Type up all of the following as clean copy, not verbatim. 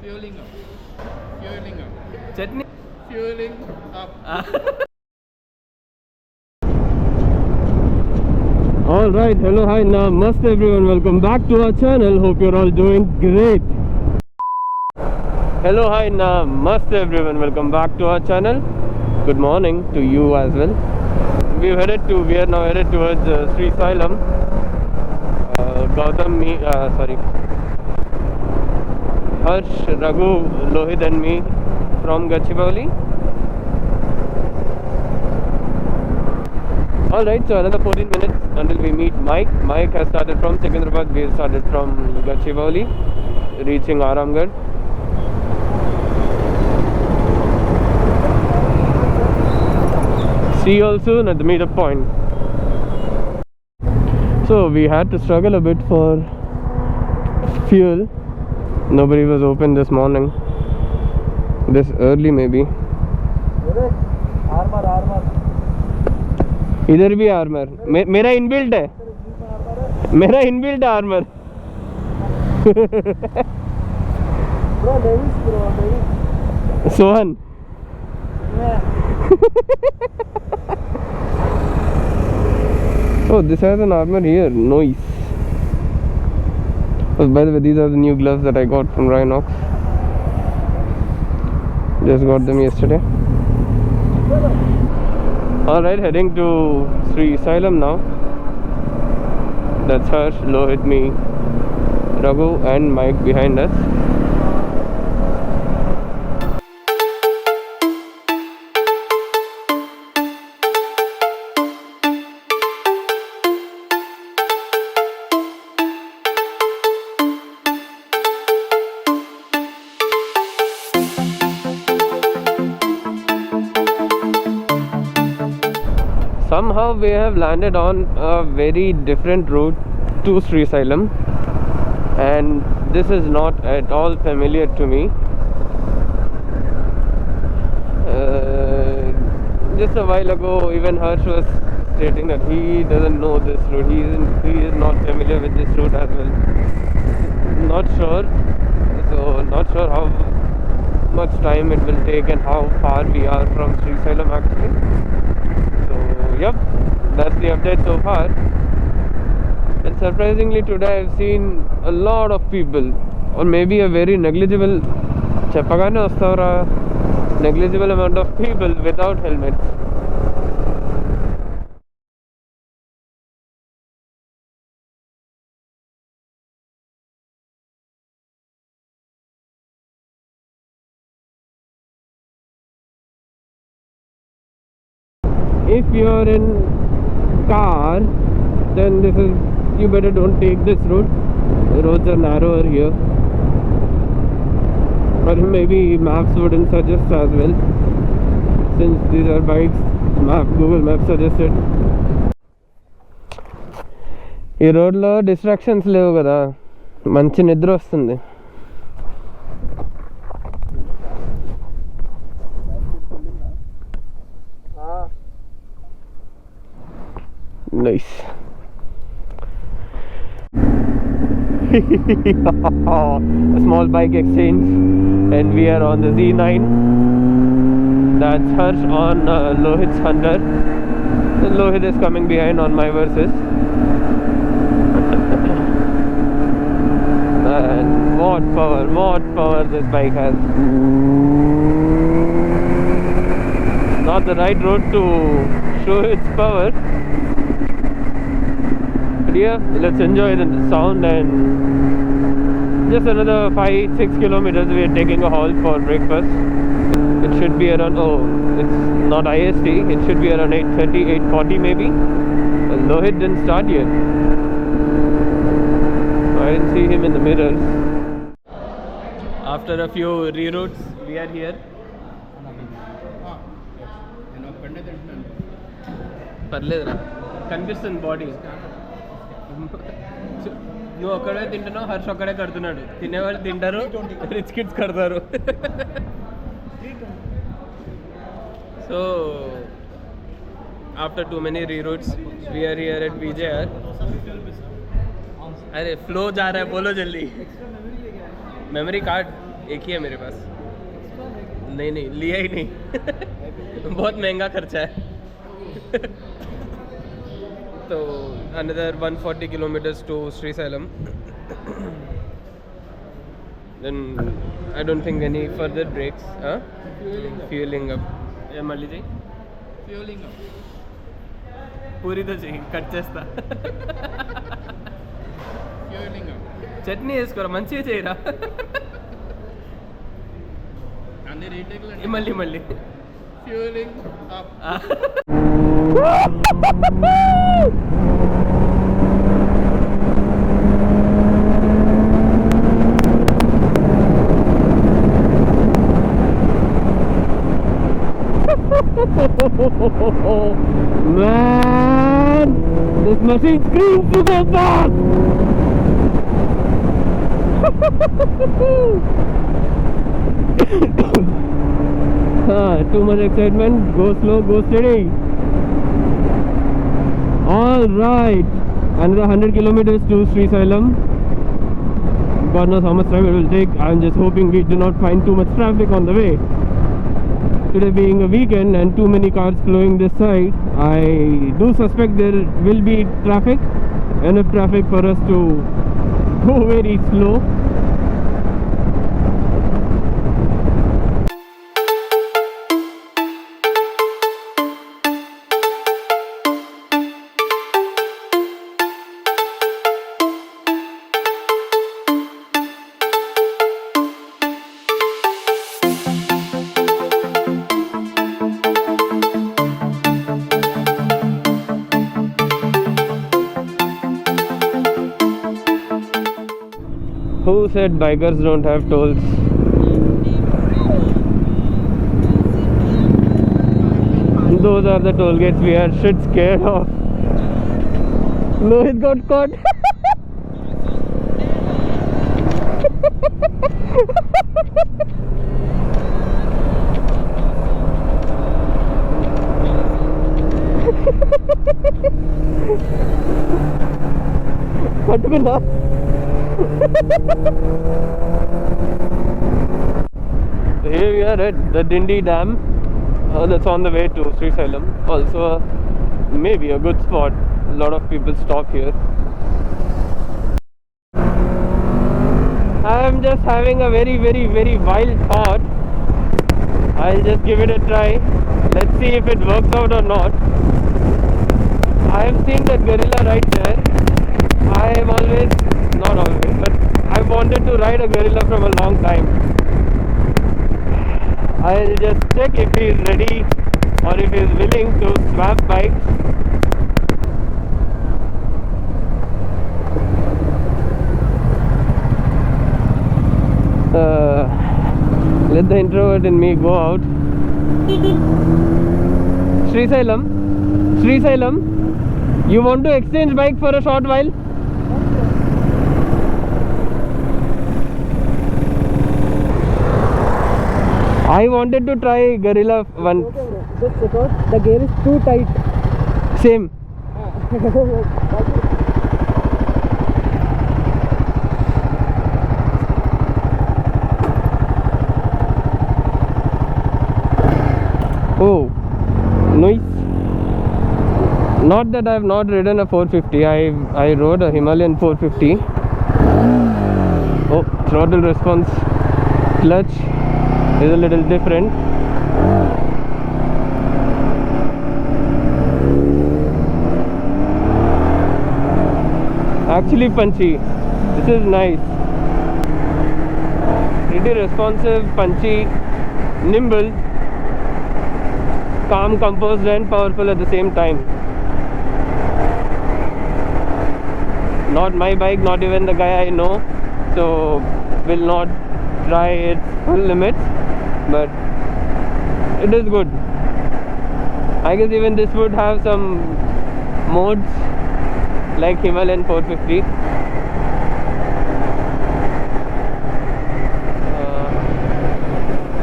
Fueling up. Fueling up. Chutney. Fueling up. All right, hello, hi, namaste everyone. Welcome back to our channel. Hope you're all doing great. Hello, hi, namaste everyone. Welcome back to our channel. Good morning to you as well. We are now headed towards Sri Sailam. Harsh, Raghu, Lohit and me from Gachibowli. Alright, so another 14 minutes until we meet Mike. Mike has started from Secunderabad. We have started from Gachibowli, reaching Aramgarh. See you all soon at the meetup point. So we had to struggle a bit for fuel. Nobody was open this morning. This early maybe. इधर भी armour मेरा inbuilt है armour Sohan Oh, this has an armor here. Nice. Oh, by the way, these are the new gloves that I got from Rhinox. Just got them yesterday. Alright, heading to Sri Sailam now. That's Harsh, Lohit, me, Raghu and Mike behind us. Somehow we have landed on a very different route to Sri Sailam, and this is not at all familiar to me. Just a while ago, even Harsh was stating that he doesn't know this route. He is not familiar with this route as well. Not sure. So not sure how much time it will take and how far we are from Sri Sailam actually. Yep, that's the update so far. And surprisingly today I've seen a lot of people, or maybe a very negligible amount of people without helmets. If you're in car, then you better don't take this route. The roads are narrower here, or maybe maps wouldn't suggest as well, since these are bikes. Google Maps suggested. ఈ రోడ్లో distractions లేవు కదా, మంచి నిద్ర వస్తుంది. Nice. A small bike exchange, and we are on the Z9. That's Harsh on Lohit's Hunter. Lohit is coming behind on my Versys. And what power this bike has. Not the right road to show its power. Yeah, let's enjoy the sound. And just another 5-6 kilometers we are taking a halt for breakfast. It should be around, it's not IST, it should be around 8:30, 8:40 maybe. Lohit didn't start yet. I didn't see him in the mirrors. After a few reroutes, we are here. Parledra. Congestion body. నువ్వు ఒక్కడే తింటున్నావు, హర్ష్ ఒక్కడే కడుతున్నాడు. తినేవాళ్ళు తింటారు, rich kids కడతారు. So after too many reroutes, we are here at VJR. अरे flow जा रहा है, बोलो जल्दी. मेमोरी कार्ड एक ही है मेरे पास। नहीं नहीं, लिया ही नहीं। बहुत महंगा खर्चा है। तो another 140 kilometers to Srisailam. Then I don't think any further breaks. Huh? Fueling up. Yeah, మళ్ళీ చెయ్యి. Fueling up. పూరితో చెయ్యి, కట్ చేస్తా. Fueling up. చట్నీ వేసుకోరా, మంచిగా చేయరా. అన్ని రీటేక్లు మళ్ళీ fueling up. Man, this machine screams to go fast. Too much excitement. Go slow, go steady. All right, another 100 kilometers to Srisailam. God knows how much time it will take. I'm just hoping we do not find too much traffic on the way. Today being a weekend and too many cars flowing this side, I do suspect there will be traffic, enough traffic for us to go very slow. Who said bikers don't have tolls? Those are the toll gates we are shit scared of. Lohit got caught. పట్టుకున్నా. So here we are at the Dindi Dam. That's on the way to Srisailam. Also, maybe a good spot. A lot of people stop here. I am just having a very wild thought. I'll just give it a try. Let's see if it works out or not. I have seen that gorilla right there. I have always, not always, but I wanted to ride a gorilla from a long time. I'll just check if he is ready or if he is willing to swap bikes. Let the introvert in me go out. Srisailam, you want to exchange bike for a short while? I wanted to try gorilla once. Just because the gear is too tight. Same. Oh, nice. Not that I have not ridden a 450. I rode a Himalayan 450. Oh, throttle response, clutch is a little different. Actually punchy. This is nice. Pretty responsive, punchy, nimble, calm, composed and powerful at the same time. Not my bike, not even the guy I know, so will not try its full limits, but it is good. I guess even this would have some modes like Himalayan 450.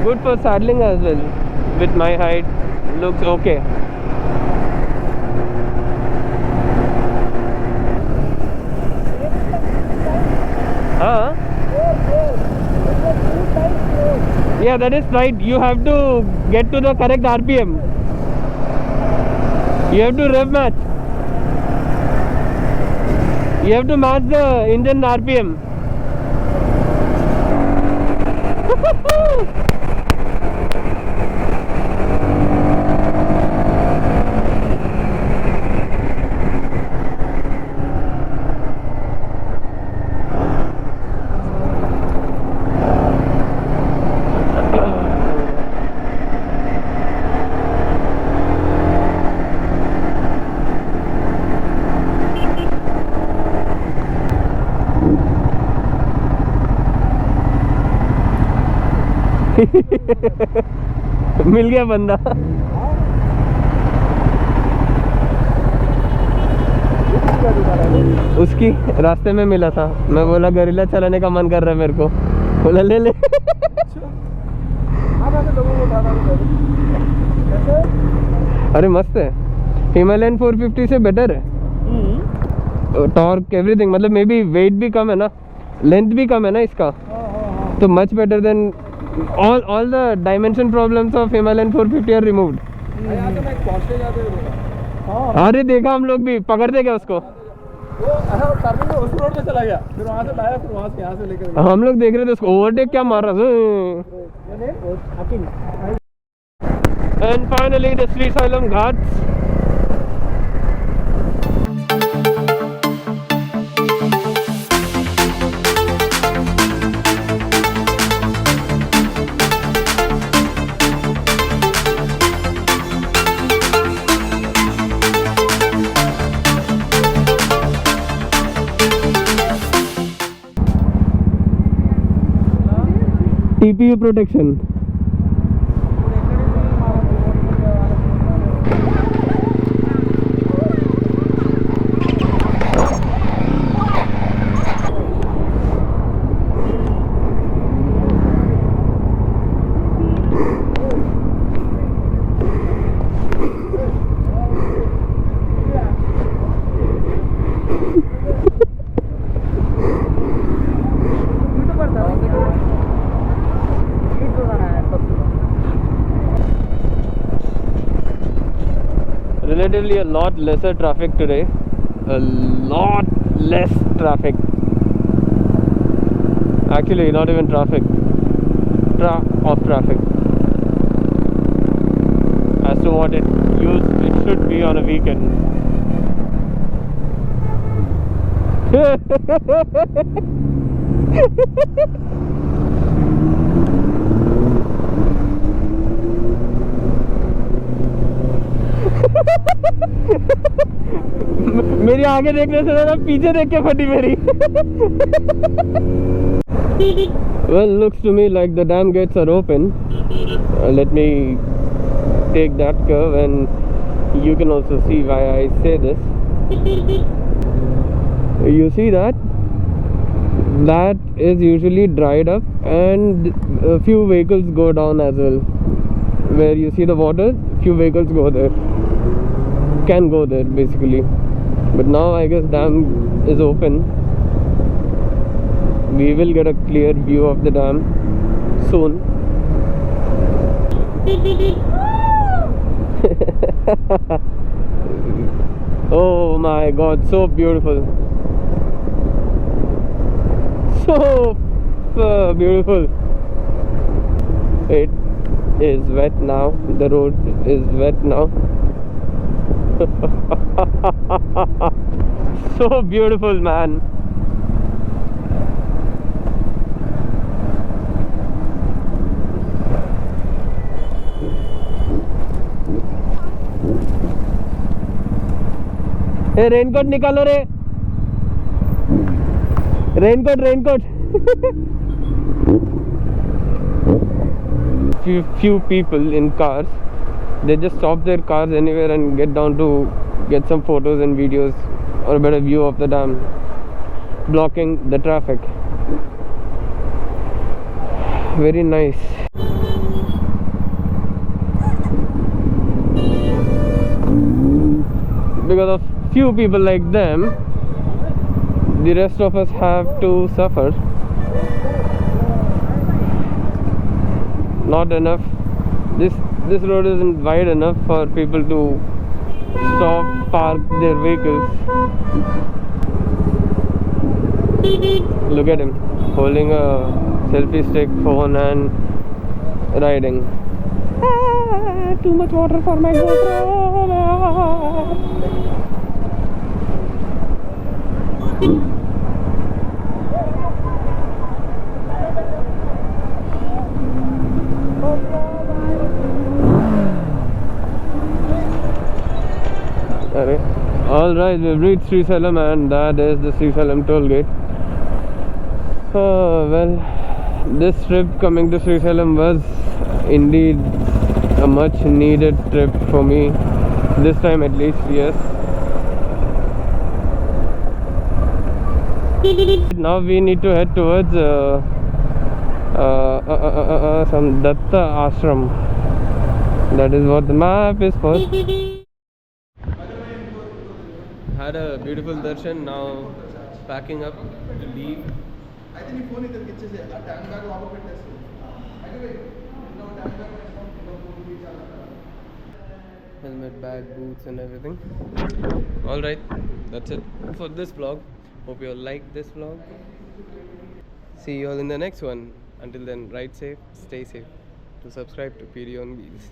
Good for saddling as well. With my height, looks okay. Huh? It's too tight. Yeah, that is right. You have to get to the correct RPM. You have to rev match. You have to match the engine RPM. मिल गया बंदा। उसकी रास्ते में मिला था। मैं बोला गरिल्ला चलाने का मन कर रहा है मेरे को, बोला ले ले। अरे मस्त है, हिमालयन 450 से बेटर है। टॉर्क एवरीथिंग, मतलब मे बी वेट भी कम है ना, लेंथ भी कम है ना इसका, तो much better than all the dimension problems of Himalayan 450 are removed. अरे देखा हम लोग भी, पकड़ते क्या उसको? उस रोड पे चला गया, फिर वहाँ से लाया, फिर वहाँ से यहाँ से लेकर हम लोग देख रहे थे उसको, ओवरटेक क्या मार रहा था। And finally the Sri Sailam Ghats. TPU protection. Relatively a lot lesser traffic today, a lot less traffic, actually not even traffic, of traffic as to what it should be on a weekend. मेरी आगे देखने से ज़्यादा पीछे देख के फटी मेरी। Well, looks to me like the dam gates are open. Let me take that curve and you can also see why I say this. You see that? That is usually dried up and a few vehicles go down as well. Where you see the water, few vehicles go there. Can go there basically. But now I guess dam is open. We will get a clear view of the dam soon. Oh my god, so beautiful. So beautiful. It is wet now. The road is wet now. So beautiful, man. Hey, raincoat निकालो रे, raincoat. Few people in cars, they just stop their cars anywhere and get down to get some photos and videos or a better view of the dam, blocking the traffic. Very nice. Because of few people like them, the rest of us have to suffer. not enough. This road isn't wide enough for people to stop, park their vehicles. Look at him holding a selfie stick, phone, and riding. Too much water for my GoPro. Alright, we've reached Srisalam, and that is the Srisalam toll gate. Well, this trip coming to Srisalam was indeed a much needed trip for me, this time at least, yes. Now we need to head towards some Datta ashram. That is what the map is for. Had a beautiful darshan, now packing up to leave. I think phone is a tank bag lower Helmet, bag, boots and everything. Alright, that's it for this vlog. Hope you all liked this vlog. See you all in the next one. Until then, ride safe, stay safe. To subscribe to PD on Wheels.